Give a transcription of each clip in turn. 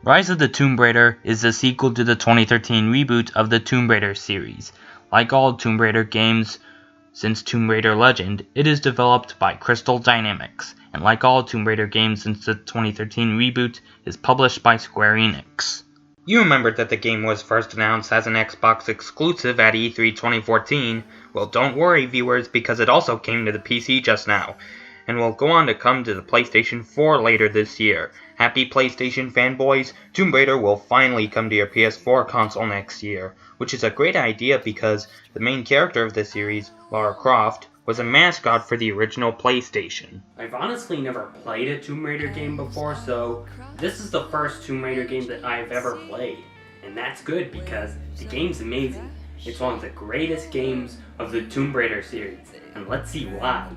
Rise of the Tomb Raider is the sequel to the 2013 reboot of the Tomb Raider series. Like all Tomb Raider games since Tomb Raider Legend, it is developed by Crystal Dynamics, and like all Tomb Raider games since the 2013 reboot, is published by Square Enix. You remembered that the game was first announced as an Xbox exclusive at E3 2014. Well, don't worry viewers, because it also came to the PC just now, and will go on to come to the PlayStation 4 later this year. Happy PlayStation fanboys, Tomb Raider will finally come to your PS4 console next year, which is a great idea because the main character of the series, Lara Croft, was a mascot for the original PlayStation. I've honestly never played a Tomb Raider game before, so this is the first Tomb Raider game that I've ever played. And that's good because the game's amazing. It's one of the greatest games of the Tomb Raider series, and let's see why.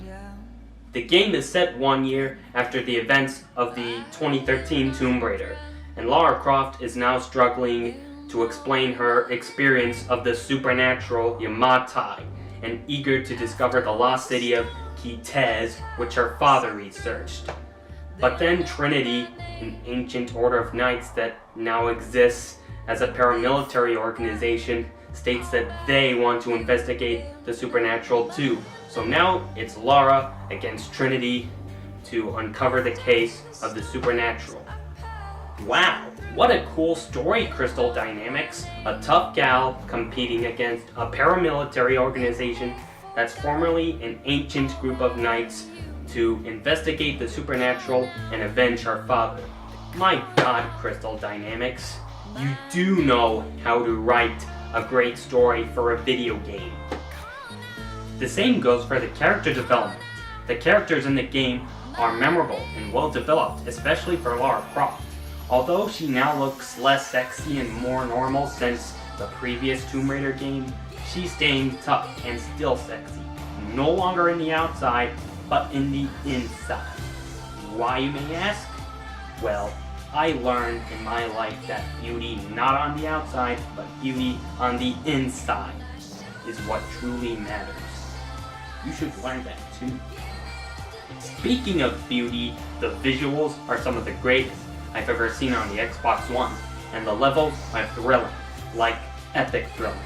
The game is set 1 year after the events of the 2013 Tomb Raider, and Lara Croft is now struggling to explain her experience of the supernatural Yamatai, and eager to discover the lost city of Kitezh, which her father researched. But then Trinity, an ancient order of knights that now exists as a paramilitary organization, states that they want to investigate the supernatural too. So now it's Lara against Trinity to uncover the case of the supernatural. Wow, what a cool story, Crystal Dynamics. A tough gal competing against a paramilitary organization that's formerly an ancient group of knights to investigate the supernatural and avenge her father. My god, Crystal Dynamics, you do know how to write a great story for a video game. The same goes for the character development. The characters in the game are memorable and well developed, especially for Lara Croft. Although she now looks less sexy and more normal since the previous Tomb Raider game, she's staying tough and still sexy. No longer in the outside, but in the inside. Why, you may ask? Well, I learned in my life that beauty not on the outside, but beauty on the inside is what truly matters. You should learn that too. Speaking of beauty, the visuals are some of the greatest I've ever seen on the Xbox One, and the levels are thrilling, like epic thrilling.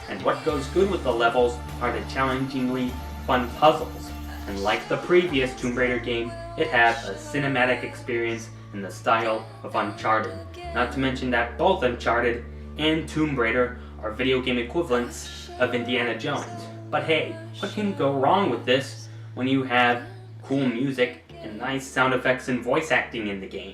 And what goes good with the levels are the challengingly fun puzzles, and like the previous Tomb Raider game, it has a cinematic experience in the style of Uncharted. Not to mention that both Uncharted and Tomb Raider are video game equivalents of Indiana Jones. But hey, what can go wrong with this when you have cool music and nice sound effects and voice acting in the game?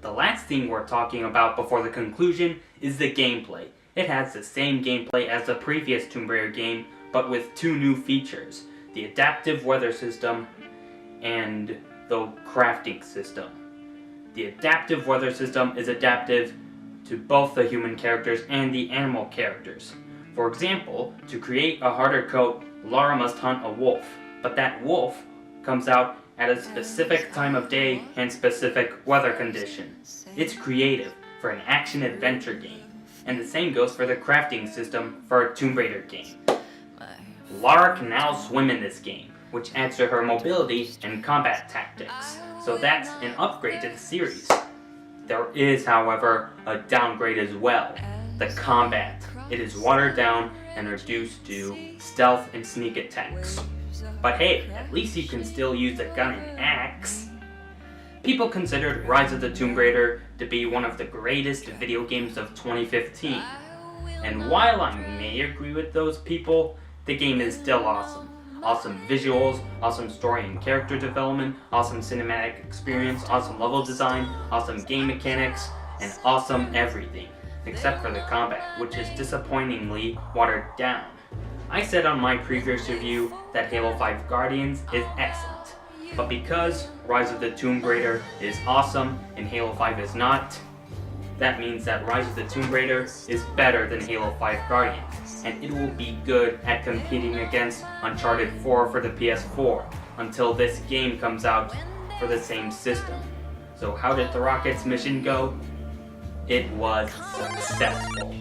The last thing we're talking about before the conclusion is the gameplay. It has the same gameplay as the previous Tomb Raider game, but with two new features: the adaptive weather system and the crafting system. The adaptive weather system is adaptive to both the human characters and the animal characters. For example, to create a harder coat, Lara must hunt a wolf, but that wolf comes out at a specific time of day and specific weather condition. It's creative for an action-adventure game, and the same goes for the crafting system for a Tomb Raider game. Lara can now swim in this game, which adds to her mobility and combat tactics, so that's an upgrade to the series. There is, however, a downgrade as well: the combat. It is watered down and reduced to stealth and sneak attacks. But hey, at least you can still use a gun and axe. People considered Rise of the Tomb Raider to be one of the greatest video games of 2015. And while I may agree with those people, the game is still awesome. Awesome visuals, awesome story and character development, awesome cinematic experience, awesome level design, awesome game mechanics, and awesome everything. Except for the combat, which is disappointingly watered down. I said on my previous review that Halo 5 Guardians is excellent, but because Rise of the Tomb Raider is awesome and Halo 5 is not, that means that Rise of the Tomb Raider is better than Halo 5 Guardians, and it will be good at competing against Uncharted 4 for the PS4 until this game comes out for the same system. So how did the Rocket's mission go? It was successful.